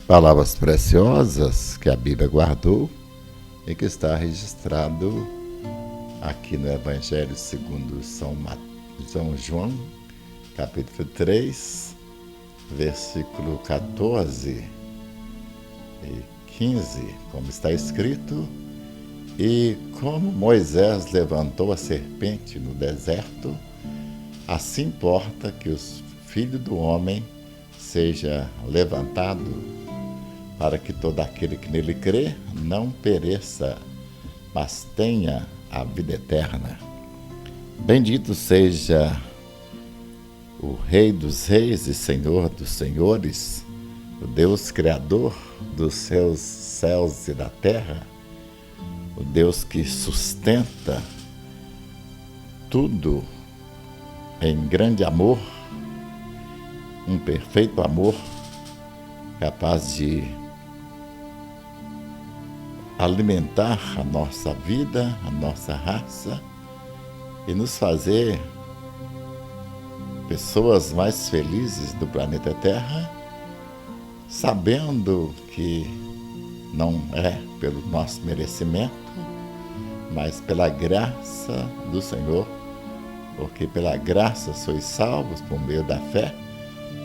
Palavras preciosas que a Bíblia guardou e que está registrado aqui no Evangelho segundo São João, capítulo 3, versículo 14 e 15, como está escrito: E como Moisés levantou a serpente no deserto, assim importa que o Filho do Homem seja levantado, para que todo aquele que nele crê não pereça, mas tenha a vida eterna. Bendito seja o Rei dos Reis e Senhor dos Senhores, o Deus Criador dos seus céus e da terra, o Deus que sustenta tudo em grande amor, um perfeito amor, capaz de alimentar a nossa vida, a nossa raça e nos fazer pessoas mais felizes do planeta Terra, sabendo que não é pelo nosso merecimento, mas pela graça do Senhor, porque pela graça sois salvos por meio da fé,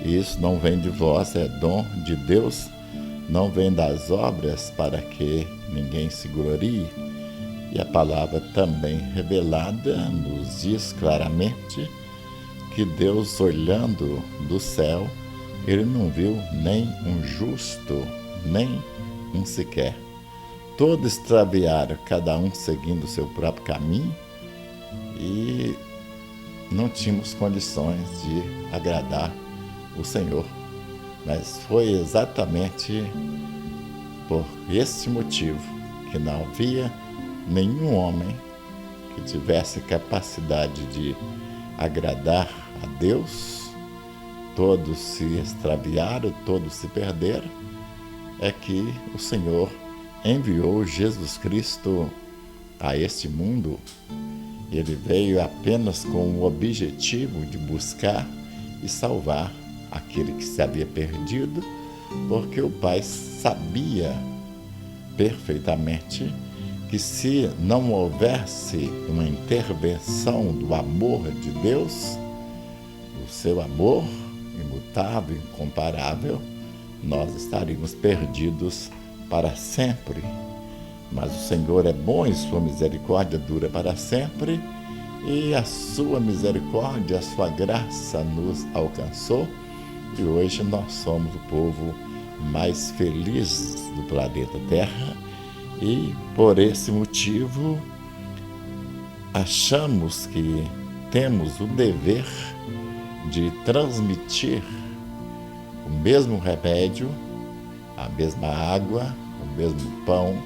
e isso não vem de vós, é dom de Deus, não vem das obras para que ninguém se glorie. E a palavra também revelada nos diz claramente que Deus, olhando do céu, ele não viu nem um justo, nem um sequer. Todos extraviaram, cada um seguindo o seu próprio caminho, e não tínhamos condições de agradar o Senhor. Mas foi exatamente por esse motivo que não havia nenhum homem que tivesse capacidade de agradar a Deus. Todos se extraviaram, todos se perderam. É que o Senhor enviou Jesus Cristo a este mundo. Ele veio apenas com o objetivo de buscar e salvar aquele que se havia perdido, porque o Pai sabia perfeitamente que se não houvesse uma intervenção do amor de Deus, o seu amor imutável, incomparável, nós estaríamos perdidos para sempre. Mas o Senhor é bom e sua misericórdia dura para sempre, e a sua misericórdia, a sua graça nos alcançou, e hoje nós somos o povo mais feliz do planeta Terra, e por esse motivo achamos que temos o dever de transmitir o mesmo remédio, a mesma água, o mesmo pão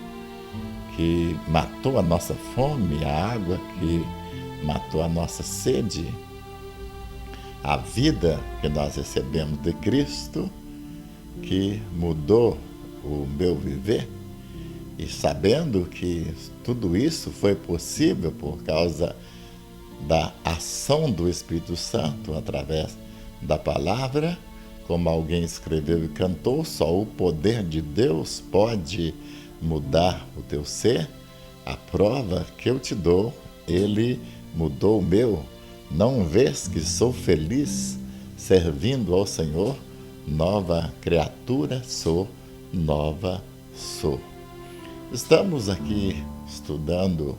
que matou a nossa fome, a água que matou a nossa sede, a vida que nós recebemos de Cristo, que mudou o meu viver, e sabendo que tudo isso foi possível por causa da ação do Espírito Santo através da palavra, como alguém escreveu e cantou, só o poder de Deus pode mudar o teu ser. A prova que eu te dou, ele mudou o meu. Não vês que sou feliz servindo ao Senhor? Nova criatura sou, nova sou. Estamos aqui estudando,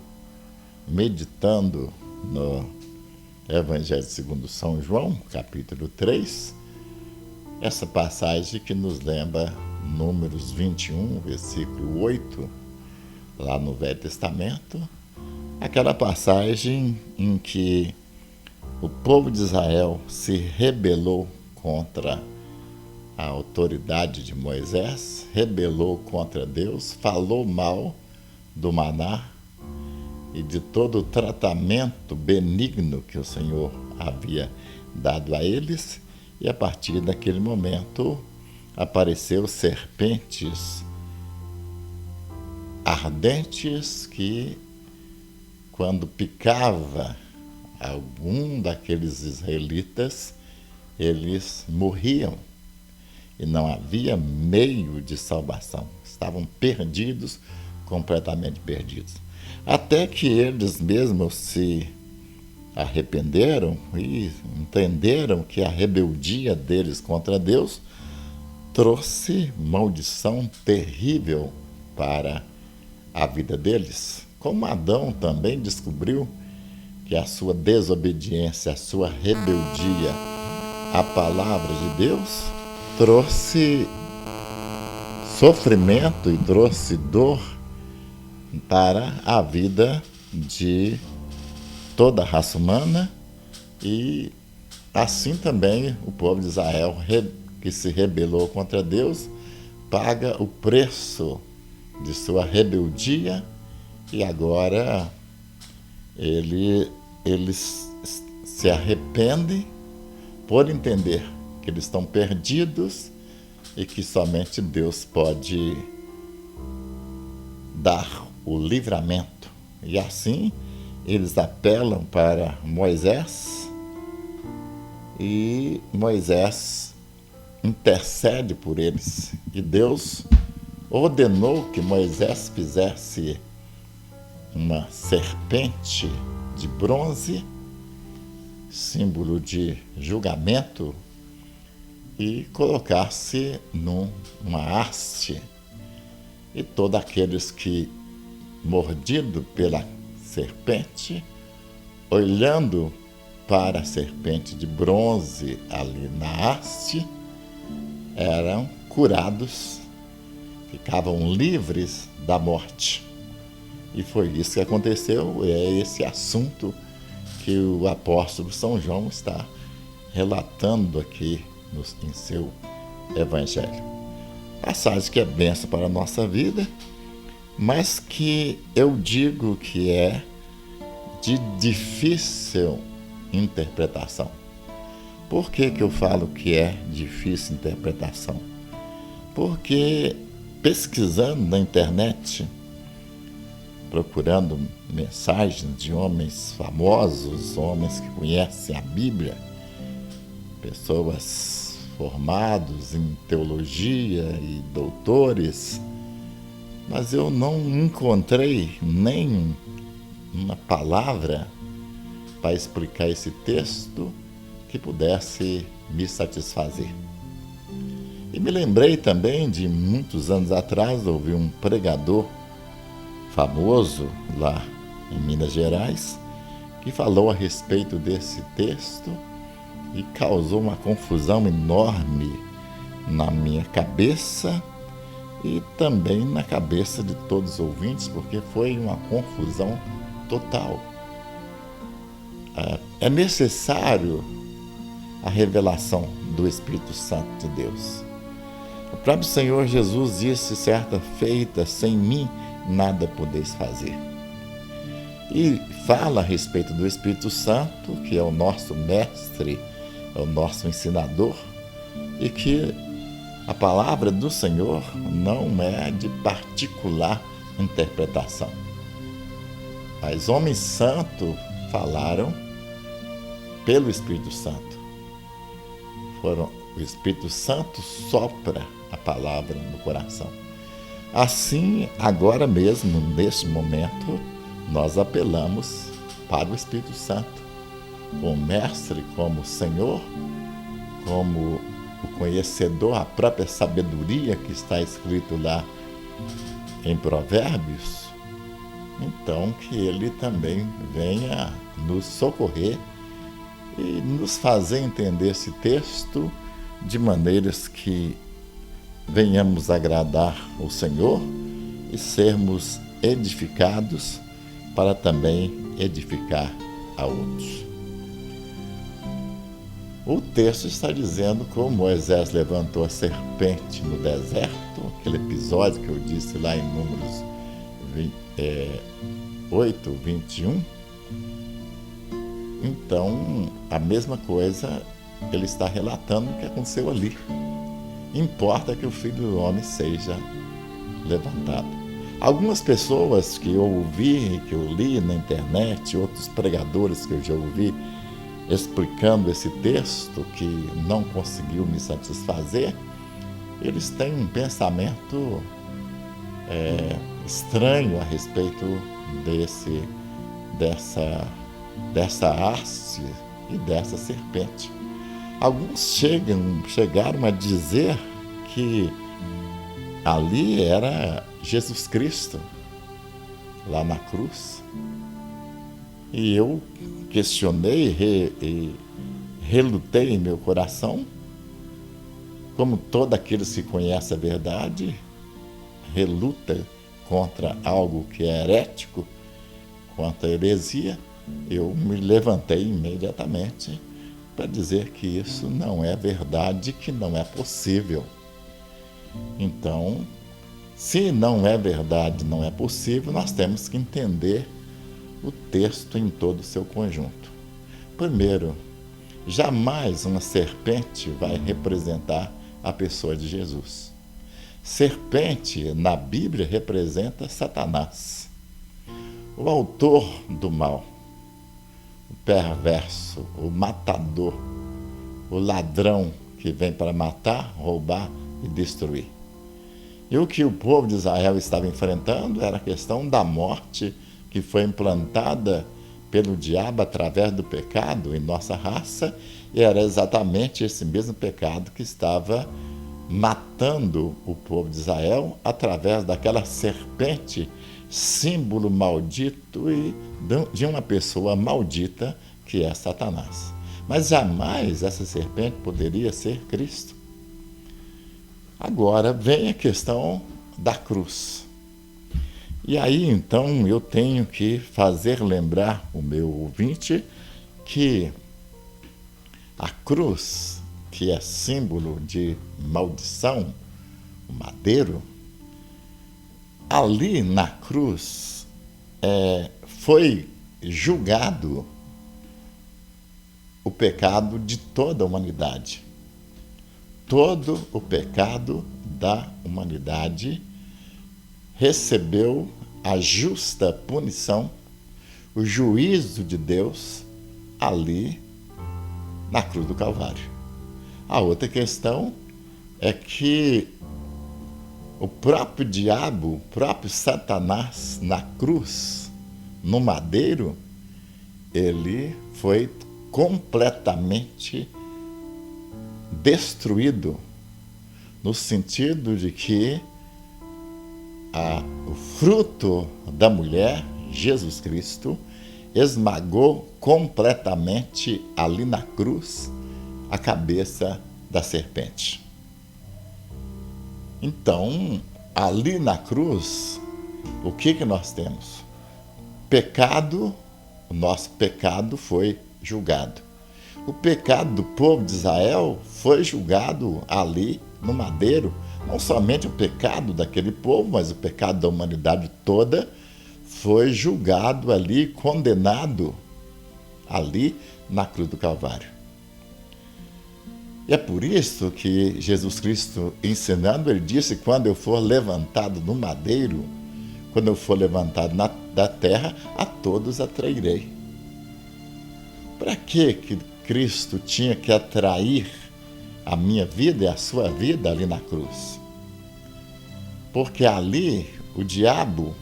meditando no Evangelho segundo São João, capítulo 3, essa passagem que nos lembra Números 21, versículo 8, lá no Velho Testamento, aquela passagem em que o povo de Israel se rebelou contra a autoridade de Moisés, rebelou contra Deus, falou mal do maná e de todo o tratamento benigno que o Senhor havia dado a eles, e a partir daquele momento apareceu serpentes ardentes que, quando picava algum daqueles israelitas, eles morriam. e não havia meio de salvação. Estavam perdidos, completamente perdidos. Até que eles mesmos se arrependeram e entenderam que a rebeldia deles contra Deus trouxe maldição terrível para a vida deles. Como Adão também descobriu que a sua desobediência, a sua rebeldia à palavra de Deus trouxe sofrimento e trouxe dor para a vida de toda a raça humana, e assim também o povo de Israel, que se rebelou contra Deus, paga o preço de sua rebeldia, e agora eles se arrependem por entender que eles estão perdidos e que somente Deus pode dar o livramento. E assim eles apelam para Moisés, e Moisés intercede por eles. E Deus ordenou que Moisés fizesse uma serpente de bronze, símbolo de julgamento, e colocasse numa haste. E todos aqueles que, mordido pela serpente, olhando para a serpente de bronze ali na haste, eram curados, ficavam livres da morte. E foi isso que aconteceu, é esse assunto que o apóstolo São João está relatando aqui em seu evangelho. Passagem que é bênção para a nossa vida, mas que eu digo que é de difícil interpretação. Por que eu falo que é difícil interpretação? Porque pesquisando na internet, procurando mensagens de homens famosos, homens que conhecem a Bíblia, pessoas formados em teologia e doutores, mas eu não encontrei nem uma palavra para explicar esse texto que pudesse me satisfazer. E me lembrei também de muitos anos atrás, ouvi um pregador famoso lá em Minas Gerais que falou a respeito desse texto e causou uma confusão enorme na minha cabeça e também na cabeça de todos os ouvintes, porque foi uma confusão total. É necessário a revelação do Espírito Santo de Deus. O próprio Senhor Jesus disse: certa feita, sem mim nada podeis fazer. E fala a respeito do Espírito Santo, que é o nosso mestre, é o nosso ensinador, e que a palavra do Senhor não é de particular interpretação. Mas homens santos falaram pelo Espírito Santo. O Espírito Santo sopra a palavra no coração. Assim, agora mesmo, neste momento, nós apelamos para o Espírito Santo, como mestre, como Senhor, como o conhecedor, a própria sabedoria que está escrito lá em Provérbios. Então, que ele também venha nos socorrer e nos fazer entender esse texto de maneiras que venhamos agradar o Senhor e sermos edificados para também edificar a outros. O texto está dizendo como Moisés levantou a serpente no deserto, aquele episódio que eu disse lá em Números 8, 21. Então, a mesma coisa ele está relatando o que aconteceu ali. Importa que o Filho do Homem seja levantado. Algumas pessoas que eu ouvi, que eu li na internet, outros pregadores que eu já ouvi explicando esse texto, que não conseguiu me satisfazer, eles têm um pensamento estranho a respeito dessa haste e dessa serpente. Alguns chegaram a dizer que ali era Jesus Cristo, lá na cruz. E eu questionei e relutei em meu coração, como todo aquele que conhece a verdade, reluta contra algo que é herético, contra a heresia. Eu me levantei imediatamente para dizer que isso não é verdade, que não é possível. Então, se não é verdade, não é possível, nós temos que entender o texto em todo o seu conjunto. Primeiro, jamais uma serpente vai representar a pessoa de Jesus. Serpente, na Bíblia, representa Satanás, o autor do mal, o perverso, o matador, o ladrão que vem para matar, roubar e destruir. E o que o povo de Israel estava enfrentando era a questão da morte que foi implantada pelo diabo através do pecado em nossa raça, e era exatamente esse mesmo pecado que estava matando o povo de Israel através daquela serpente, símbolo maldito e de uma pessoa maldita que é Satanás. Mas jamais essa serpente poderia ser Cristo. Agora vem a questão da cruz. E aí então eu tenho que fazer lembrar o meu ouvinte que a cruz, que é símbolo de maldição, o madeiro, ali na cruz foi julgado o pecado de toda a humanidade. Todo o pecado da humanidade recebeu a justa punição, o juízo de Deus ali na cruz do Calvário. A outra questão é que o próprio diabo, o próprio Satanás na cruz, no madeiro, ele foi completamente destruído, no sentido de que o fruto da mulher, Jesus Cristo, esmagou completamente ali na cruz a cabeça da serpente. Então, ali na cruz, o que nós temos? Pecado, o nosso pecado foi julgado. O pecado do povo de Israel foi julgado ali no madeiro. Não somente o pecado daquele povo, mas o pecado da humanidade toda foi julgado ali, condenado ali na cruz do Calvário. E é por isso que Jesus Cristo, ensinando, ele disse: quando eu for levantado no madeiro, quando eu for levantado da terra, a todos atrairei. Para que Cristo tinha que atrair a minha vida e a sua vida ali na cruz? Porque ali o diabo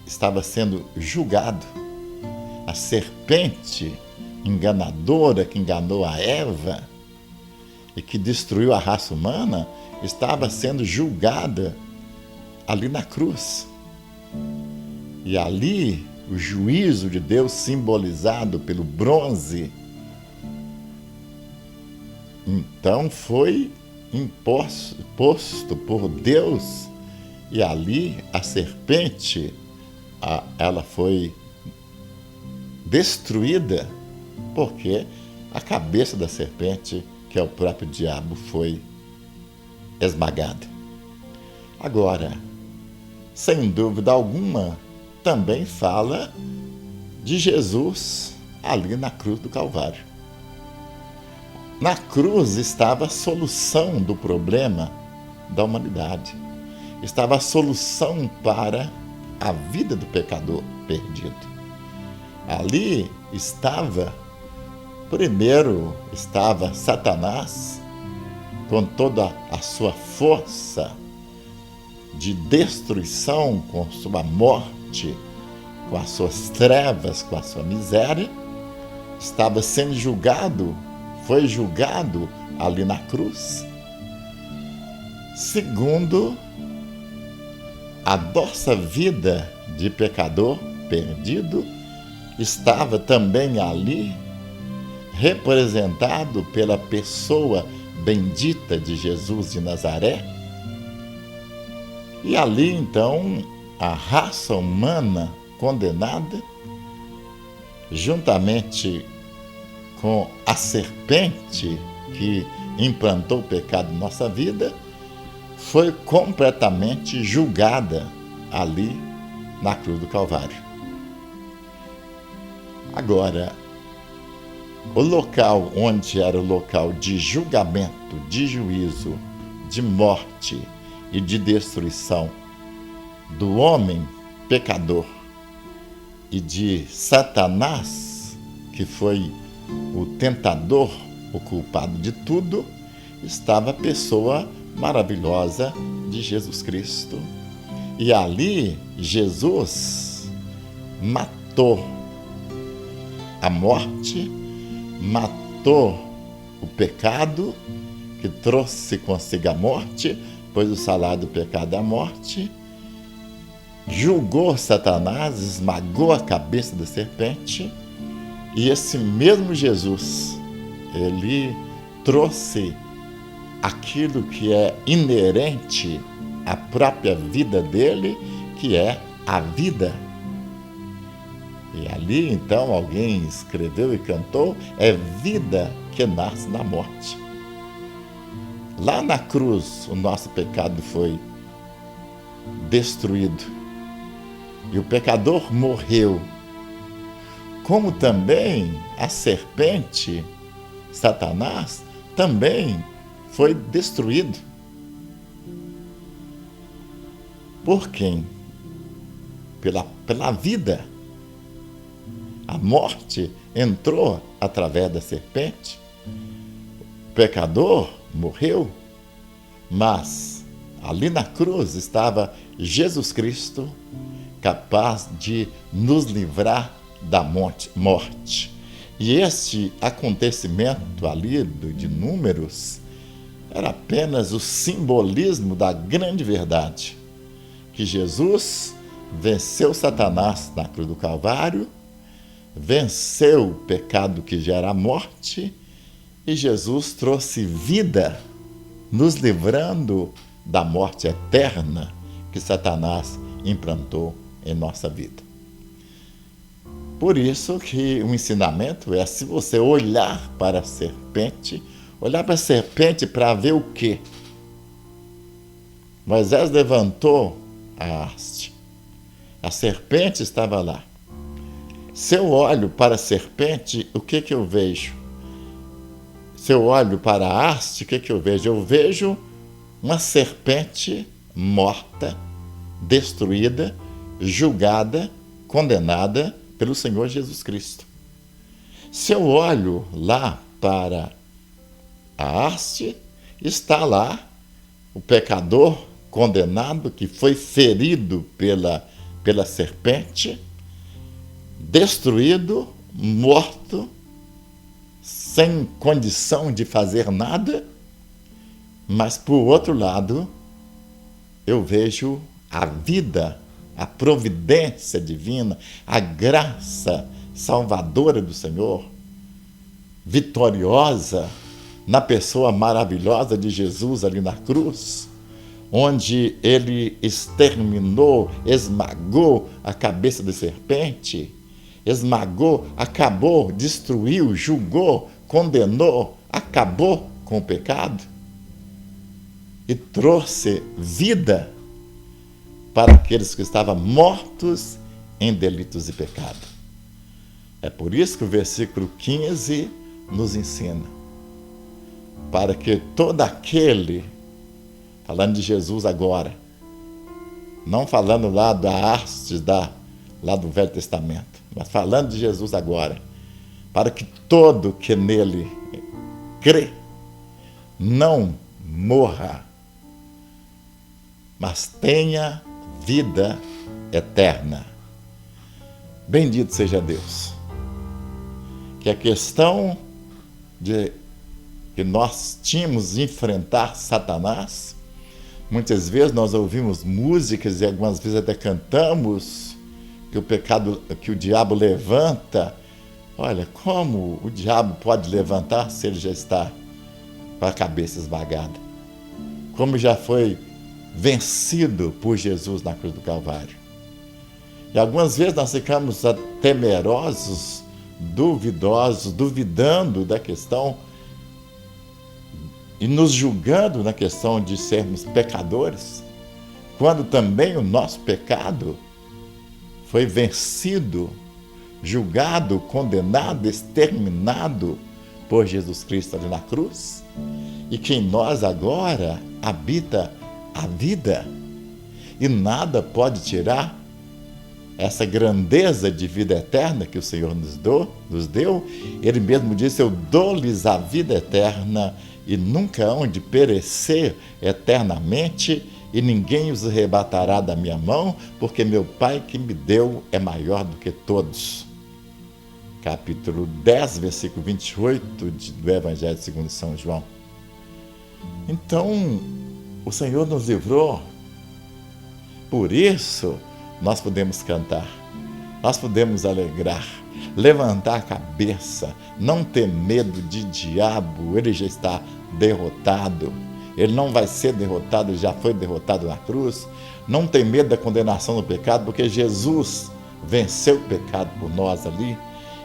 estava sendo julgado. A serpente enganadora que enganou a Eva e que destruiu a raça humana estava sendo julgada ali na cruz. E ali o juízo de Deus, simbolizado pelo bronze, então foi imposto por Deus, e ali a serpente, ela foi destruída, porque a cabeça da serpente, que é o próprio diabo, foi esmagada. Agora, sem dúvida alguma, também fala de Jesus ali na cruz do Calvário. Na cruz estava a solução do problema da humanidade. Estava a solução para a vida do pecador perdido. Ali primeiro estava Satanás com toda a sua força de destruição, com sua morte, com as suas trevas, com a sua miséria, estava sendo julgado, foi julgado ali na cruz, segundo a nossa vida de pecador perdido, estava também ali representado pela pessoa bendita de Jesus de Nazaré. E ali, então, a raça humana condenada, juntamente com a serpente que implantou o pecado em nossa vida, foi completamente julgada ali na cruz do Calvário. Agora, o local onde era o local de julgamento, de juízo, de morte e de destruição do homem pecador e de Satanás, que foi o tentador, o culpado de tudo, estava a pessoa maravilhosa de Jesus Cristo. E ali Jesus matou a morte, matou o pecado, que trouxe consigo a morte, pois o salário do pecado é a morte, julgou Satanás, esmagou a cabeça da serpente, e esse mesmo Jesus, ele trouxe aquilo que é inerente à própria vida dele, que é a vida. E ali, então, alguém escreveu e cantou, é vida que nasce na morte. Lá na cruz, o nosso pecado foi destruído. E o pecador morreu. Como também a serpente, Satanás, também foi destruído. Por quem? Pela vida. A morte entrou através da serpente. O pecador morreu, mas ali na cruz estava Jesus Cristo, capaz de nos livrar da morte. E este acontecimento ali de Números era apenas o simbolismo da grande verdade, que Jesus venceu Satanás na cruz do Calvário, venceu o pecado que gera a morte, e Jesus trouxe vida, nos livrando da morte eterna que Satanás implantou em nossa vida. Por isso que o ensinamento é, se você olhar para a serpente para ver o quê? Moisés levantou a haste. A serpente estava lá. Se eu olho para a serpente, o que eu vejo? Se eu olho para a haste, o que eu vejo? Eu vejo uma serpente morta, destruída, julgada, condenada pelo Senhor Jesus Cristo. Se eu olho lá para a haste, está lá o pecador condenado que foi ferido pela serpente, destruído, morto, sem condição de fazer nada, mas, por outro lado, eu vejo a vida, a providência divina, a graça salvadora do Senhor, vitoriosa na pessoa maravilhosa de Jesus ali na cruz, onde ele exterminou, esmagou a cabeça da serpente, esmagou, acabou, destruiu, julgou, condenou, acabou com o pecado e trouxe vida para aqueles que estavam mortos em delitos e pecado. É por isso que o versículo 15 nos ensina, para que todo aquele, falando de Jesus agora, não falando lá da haste lá do Velho Testamento, mas falando de Jesus agora, para que todo que nele crê não morra, mas tenha vida eterna. Bendito seja Deus. Que a questão de que nós tínhamos de enfrentar Satanás, muitas vezes nós ouvimos músicas e algumas vezes até cantamos que o pecado, que o diabo levanta. Olha, como o diabo pode levantar se ele já está com a cabeça esmagada? Como já foi vencido por Jesus na cruz do Calvário. E algumas vezes nós ficamos temerosos, duvidosos, duvidando da questão e nos julgando na questão de sermos pecadores, quando também o nosso pecado foi vencido, julgado, condenado, exterminado por Jesus Cristo ali na cruz, e que em nós agora habita a vida, e nada pode tirar essa grandeza de vida eterna que o Senhor nos deu. Ele mesmo disse: eu dou-lhes a vida eterna e nunca hão de perecer eternamente, e ninguém os arrebatará da minha mão, porque meu Pai que me deu é maior do que todos. Capítulo 10, versículo 28 do Evangelho segundo São João. Então, o Senhor nos livrou. Por isso, nós podemos cantar, nós podemos alegrar, levantar a cabeça, não ter medo de diabo. Ele já está derrotado. Ele não vai ser derrotado, ele já foi derrotado na cruz. Não tem medo da condenação do pecado, porque Jesus venceu o pecado por nós ali.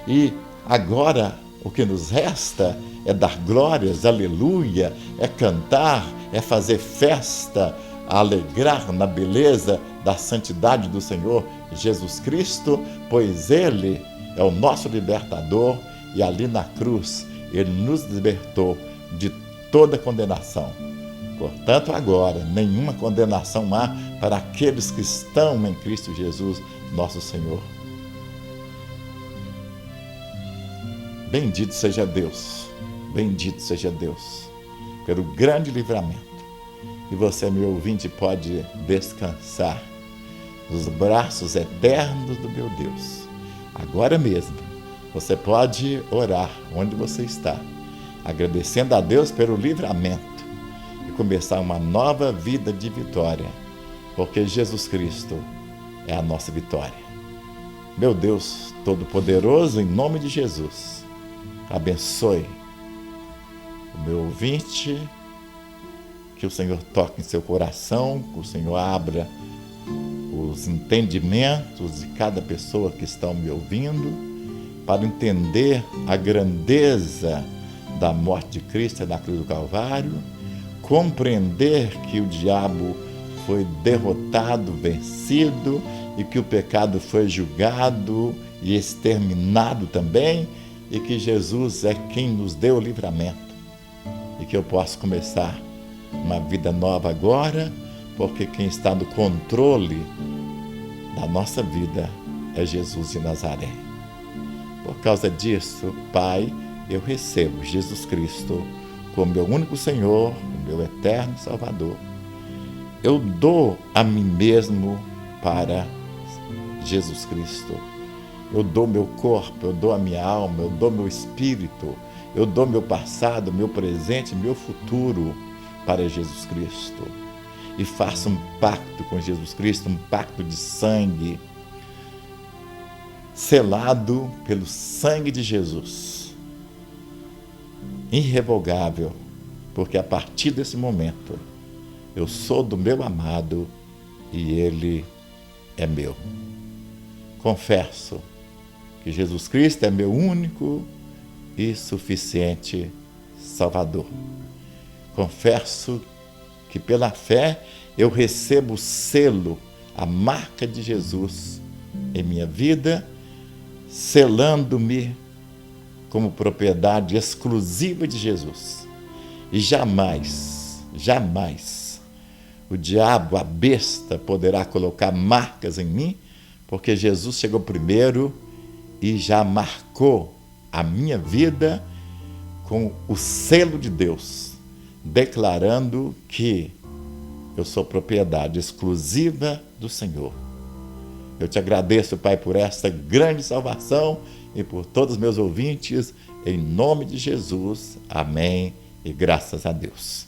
E agora o que nos resta é dar glórias, aleluia, é cantar, é fazer festa, alegrar na beleza da santidade do Senhor Jesus Cristo, pois Ele é o nosso libertador, e ali na cruz Ele nos libertou de toda condenação. Portanto, agora, nenhuma condenação há para aqueles que estão em Cristo Jesus, nosso Senhor. Bendito seja Deus, pelo grande livramento. E você, meu ouvinte, pode descansar nos braços eternos do meu Deus. Agora mesmo, você pode orar onde você está, agradecendo a Deus pelo livramento, e começar uma nova vida de vitória, porque Jesus Cristo é a nossa vitória. Meu Deus Todo-Poderoso, em nome de Jesus, abençoe o meu ouvinte, que o Senhor toque em seu coração, que o Senhor abra os entendimentos de cada pessoa que está me ouvindo, para entender a grandeza da morte de Cristo na cruz do Calvário, compreender que o diabo foi derrotado, vencido, e que o pecado foi julgado e exterminado também, e que Jesus é quem nos deu o livramento, e que eu posso começar uma vida nova agora, porque quem está no controle da nossa vida é Jesus de Nazaré. Por causa disso, Pai, eu recebo Jesus Cristo como meu único Senhor, o meu eterno Salvador. Eu dou a mim mesmo para Jesus Cristo. Eu dou meu corpo, eu dou a minha alma, eu dou meu espírito, eu dou meu passado, meu presente, meu futuro para Jesus Cristo. E faço um pacto com Jesus Cristo, um pacto de sangue, selado pelo sangue de Jesus, irrevogável, porque a partir desse momento eu sou do meu amado e Ele é meu. Confesso que Jesus Cristo é meu único e suficiente Salvador. Confesso que pela fé eu recebo o selo, a marca de Jesus em minha vida, selando-me como propriedade exclusiva de Jesus. E jamais, jamais o diabo, a besta, poderá colocar marcas em mim, porque Jesus chegou primeiro e já marcou a minha vida com o selo de Deus, declarando que eu sou propriedade exclusiva do Senhor. Eu te agradeço, Pai, por esta grande salvação e por todos os meus ouvintes, em nome de Jesus. Amém e graças a Deus.